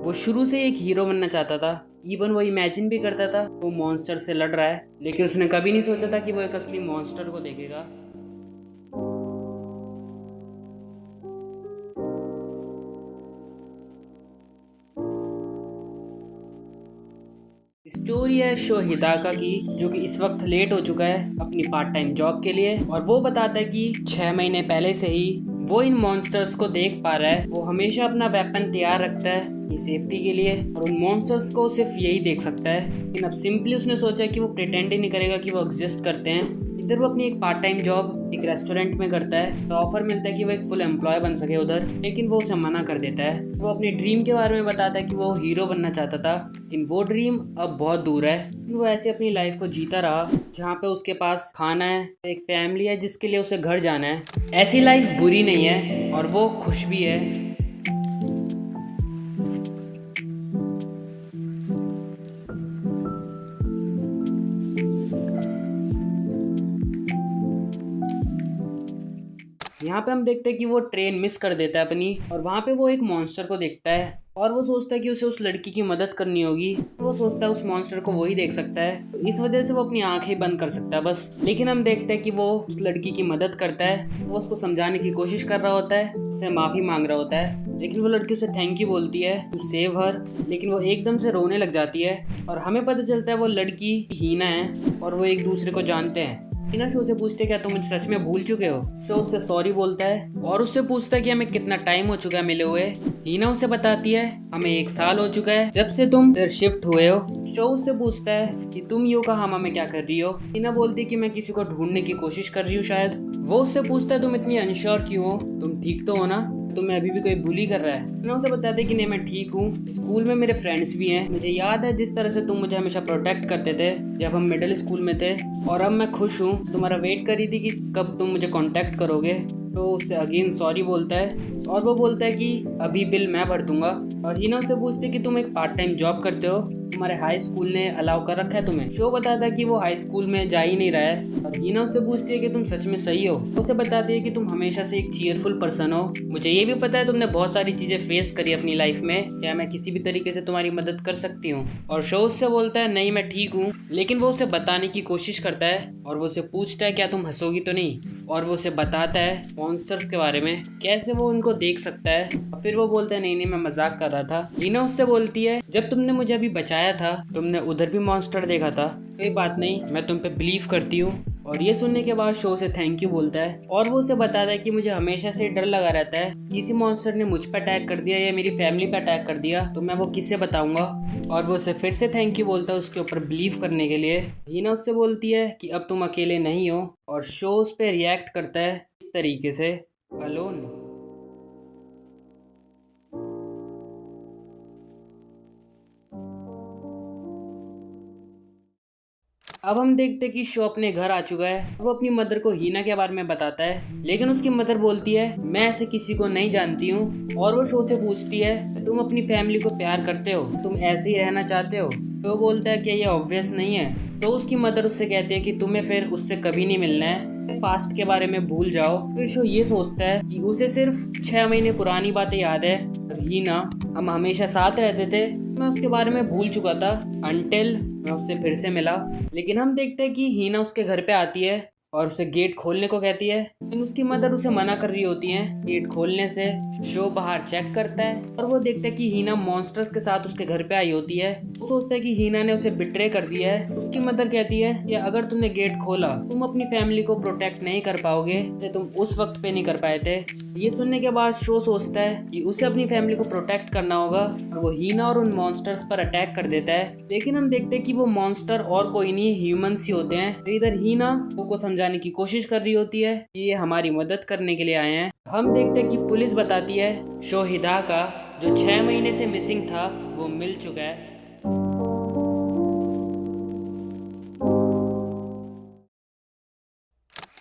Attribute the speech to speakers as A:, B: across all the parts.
A: वो शुरू से एक हीरो बनना चाहता था। इवन वो इमेजिन भी करता था वो मॉन्स्टर से लड़ रहा है, लेकिन उसने कभी नहीं सोचा था कि वो एक असली मॉन्स्टर को देखेगा। स्टोरी है शो हिदाका की, जो कि इस वक्त लेट हो चुका है अपनी पार्ट टाइम जॉब के लिए। और वो बताता है कि 6 महीने पहले से ही वो इन मॉन्स्टर्स को देख पा रहा है। वो हमेशा अपना वेपन तैयार रखता है अपनी सेफ्टी के लिए, और उन मॉन्स्टर्स को सिर्फ यही देख सकता है। लेकिन अब सिंपली उसने सोचा कि वो प्रिटेंड ही नहीं करेगा कि वो एग्जिस्ट करते हैं। इधर वो अपनी एक पार्ट टाइम जॉब एक रेस्टोरेंट में करता है, तो ऑफर मिलता है कि वो एक फुल एम्प्लॉय बन सके उधर, लेकिन वो उसे मना कर देता है। वो अपने ड्रीम के बारे में बताता है कि वो हीरो बनना चाहता था, लेकिन वो ड्रीम अब बहुत दूर है। वो ऐसे अपनी लाइफ को जीता रहा, जहाँ पे उसके पास खाना है, एक फैमिली है जिसके लिए उसे घर जाना है। ऐसी लाइफ बुरी नहीं है और वो खुश भी है। यहाँ पे हम देखते हैं कि वो ट्रेन मिस कर देता है अपनी, और वहाँ पे वो एक मॉन्स्टर को देखता है और वो सोचता है कि उसे उस लड़की की मदद करनी होगी। वो सोचता है उस मॉन्स्टर को वही देख सकता है, तो इस वजह से वो अपनी आंखें बंद कर सकता है बस। लेकिन हम देखते हैं कि वो उस लड़की की मदद करता है। वो उसको समझाने की कोशिश कर रहा होता है, उससे माफी मांग रहा होता है, लेकिन वो लड़की उसे थैंक यू बोलती है टू सेव हर। लेकिन वो एकदम से रोने लग जाती है और हमें पता चलता है वो लड़की हीना है और वो एक दूसरे को जानते हैं। हीना शो से पूछते क्या तुम मुझे सच में भूल चुके हो। शो उससे सॉरी बोलता है और उससे पूछता है कि हमें कितना टाइम हो चुका है मिले हुए। हीना उसे बताती है हमें 1 साल हो चुका है जब से तुम फिर शिफ्ट हुए हो। शो उससे पूछता है कि तुम योकोहामा में क्या कर रही हो। हीना बोलती है कि मैं किसी को ढूंढने की कोशिश कर रही हूँ शायद। वो उससे पूछता है तुम इतनी अनश्योर क्यों हो, तुम ठीक तो हो ना, तुम्हें अभी भी कोई बुली कर रहा है। मैं उसे बताते हैं कि नहीं मैं ठीक हूँ, स्कूल में मेरे फ्रेंड्स भी हैं, मुझे याद है जिस तरह से तुम मुझे हमेशा प्रोटेक्ट करते थे जब हम मिडिल स्कूल में थे, और अब मैं खुश हूँ। तुम्हारा वेट कर रही थी कि कब तुम मुझे कांटेक्ट करोगे। तो उससे अगेन सॉरी बोलता है और वो बोलता है कि अभी बिल मैं भर दूंगा। और हीना उससे पूछती है कि तुम एक पार्ट टाइम जॉब करते हो, तुम्हारे हाई स्कूल ने अलाउ कर रखा है तुम्हें। शो बताता है कि वो हाई स्कूल में जा ही नहीं रहा है। और हीना उससे पूछती है कि तुम सच में सही हो। उसे बताती है कि तुम हमेशा से एक चीयरफुल पर्सन हो, मुझे ये भी पता है तुमने बहुत सारी चीजें फेस करी अपनी लाइफ में, क्या मैं किसी भी तरीके से तुम्हारी मदद कर सकती हूँ। और शो उससे बोलता है नहीं मैं ठीक हूँ, लेकिन वो उसे बताने की कोशिश करता है और वो उसे पूछता है क्या तुम हंसोगी तो नहीं। और वो उसे बताता है मॉन्स्टर्स के बारे में, कैसे वो उनको देख सकता है। और फिर वो बोलता है नहीं नहीं मैं मजाक कर रहा था। लीना उससे बोलती है जब तुमने मुझे अभी बचाया था तुमने उधर भी मॉन्स्टर देखा था, कोई बात नहीं मैं तुम पे बिलीव करती हूँ। और ये सुनने के बाद शो से थैंक यू बोलता है और वो उसे बताता है कि मुझे हमेशा से डर लगा रहता है किसी मॉन्स्टर ने मुझ पर अटैक कर दिया या मेरी फैमिली पे अटैक कर दिया तो मैं वो किससे बताऊंगा। और वो उसे फिर से थैंक यू बोलता है उसके ऊपर बिलीव करने के लिए। हीना उससे बोलती है कि अब तुम अकेले नहीं हो, और शो उस पे रिएक्ट करता है इस तरीके से, अलोन। अब हम देखते हैं कि शो अपने घर आ चुका है। वो अपनी मदर को हीना के बारे में बताता है, लेकिन उसकी मदर बोलती है मैं ऐसे किसी को नहीं जानती हूँ। और वो शो से पूछती है तुम अपनी फैमिली को प्यार करते हो, तुम ऐसे ही रहना चाहते हो। तो वो बोलता है कि ये ऑब्वियस नहीं है। तो उसकी मदर उससे कहती है कि तुम्हें फिर उससे कभी नहीं मिलना है, पास्ट के बारे में भूल जाओ। फिर शो ये सोचता है कि उसे सिर्फ 6 महीने पुरानी बातें याद है, और हीना हम हमेशा साथ रहते थे, मैं उसके बारे में भूल चुका था अनटिल मैं उससे फिर से मिला। लेकिन हम देखते हैं कि हीना उसके घर पे आती है और उसे गेट खोलने को कहती है, लेकिन उसकी मदर उसे मना कर रही होती है गेट खोलने से। शो बाहर चेक करता है और वो देखता है कि हीना मॉन्स्टर्स के साथ उसके घर पे आई होती है। वो सोचता है कि हीना ने उसे बिट्रे कर दिया है। उसकी मदर कहती है कि अगर तुमने गेट खोला तुम अपनी फैमिली को प्रोटेक्ट नहीं कर पाओगे जैसे तुम उस वक्त पे नहीं कर पाए थे। ये सुनने के बाद शो सोचता है कि उसे अपनी फैमिली को प्रोटेक्ट करना होगा, और वो हीना और उन मॉन्स्टर्स पर अटैक कर देता है। लेकिन हम देखते हैं कि वो मॉन्स्टर और कोई नहीं ह्यूमंस ही होते हैं। तो इधर हीना को समझाने की कोशिश कर रही होती है कि ये हमारी मदद करने के लिए आए हैं। हम देखते हैं कि पुलिस बताती है शोहिदा का जो 6 महीने से मिसिंग था वो मिल चुका है।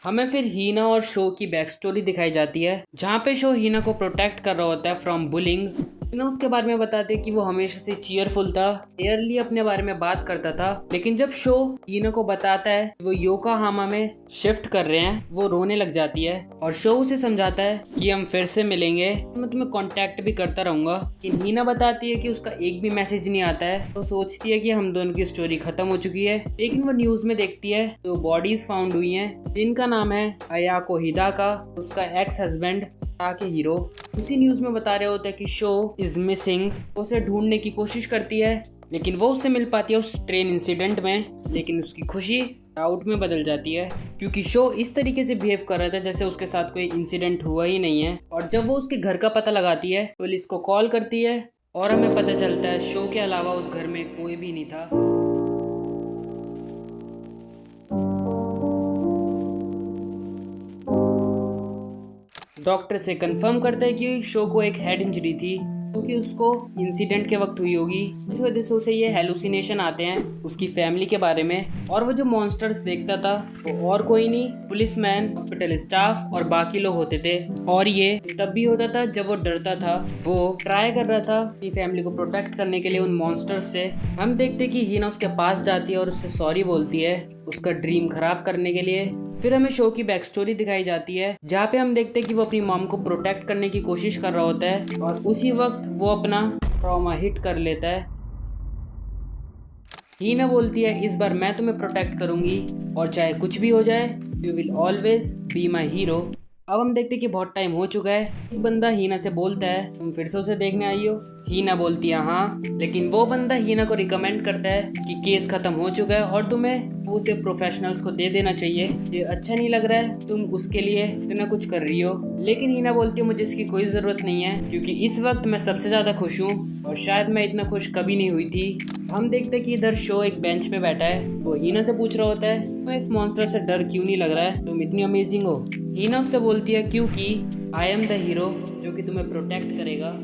A: हमें फिर हीना और शो की बैक स्टोरी दिखाई जाती है, जहाँ पे शो हीना को प्रोटेक्ट कर रहा होता है फ्रॉम बुलिंग। हीना उसके बारे में बताते कि वो हमेशा से चीयरफुल था, क्लियरली अपने बारे में बात करता था। लेकिन जब शो हीना को बताता है कि वो योकोहामा में शिफ्ट कर रहे हैं, वो रोने लग जाती है और शो उसे समझाता है कि हम फिर से मिलेंगे, मैं तुम्हें कांटेक्ट भी करता रहूंगा। लेकिन हीना बताती है कि उसका एक भी मैसेज नहीं आता है। तो सोचती है कि हम दोनों की स्टोरी खत्म हो चुकी है। लेकिन वो न्यूज में देखती है तो बॉडीज फाउंड हुई हैं, जिनका नाम है अयाको हिदाका, उसका एक्स हस्बैंड हीरो। उसी न्यूज में बता रहे होते हैं कि शो इज मिसिंग। उसे ढूंढने की कोशिश करती है, लेकिन वो उससे मिल पाती है उस ट्रेन इंसिडेंट में। लेकिन उसकी खुशी डाउट में बदल जाती है, क्योंकि शो इस तरीके से बिहेव कर रहा था जैसे उसके साथ कोई इंसिडेंट हुआ ही नहीं है। और जब वो उसके घर का पता लगाती है, पुलिस को कॉल करती है और हमें पता चलता है शो के अलावा उस घर में कोई भी नहीं था। डॉक्टर से कंफर्म करता है कि शो को एक हेड इंजरी थी, क्योंकि उसको इंसिडेंट के वक्त हुई होगी। इस वजह से उसे ये हेलुसिनेशन आते हैं उसकी फैमिली के बारे में। और वो जो मॉन्स्टर्स देखता था वो और कोई नहीं, पुलिसमैन, हॉस्पिटल स्टाफ और बाकी लोग होते थे। और ये तब भी होता था जब वो डरता था। वो ट्राई कर रहा था अपनी फैमिली को प्रोटेक्ट करने के लिए उन मॉन्स्टर्स से। हम देखते कि हीना उसके पास जाती है और उससे सॉरी बोलती है उसका ड्रीम खराब करने के लिए। फिर हमें शो की बैक स्टोरी दिखाई जाती है, जहाँ पे हम देखते हैं कि वो अपनी मॉम को प्रोटेक्ट करने की कोशिश कर रहा होता है और उसी वक्त वो अपना ट्रॉमा हिट कर लेता है। हीना बोलती है इस बार मैं तुम्हें प्रोटेक्ट करूंगी और चाहे कुछ भी हो जाए, you will always be my hero. अब हम देखते हैं कि बहुत टाइम हो चुका है। एक बंदा हीना से बोलता है तुम फिर से उसे देखने आई हो। हीना बोलती है हाँ, लेकिन वो बंदा हीना को रिकमेंड करता है कि केस खत्म हो चुका है और तुम्हें उसे प्रोफेशनल्स को दे देना चाहिए। ये अच्छा नहीं लग रहा है तुम उसके लिए इतना कुछ कर रही हो। लेकिन हीना बोलती है मुझे इसकी कोई ज़रूरत नहीं है, क्योंकि इस वक्त मैं सबसे ज़्यादा खुश हूँ और शायद मैं इतना खुश कभी नहीं हुई थी। हम देखते हैं कि इधर शो एक बेंच पे बैठा है। वो हीना से पूछ रहा होता है मैं इस मॉन्स्टर से डर क्यों नहीं लग रहा है, तुम इतनी अमेजिंग हो। हीना उससे बोलती है क्योंकि आई एम द हीरो जो कि तुम्हें प्रोटेक्ट करेगा।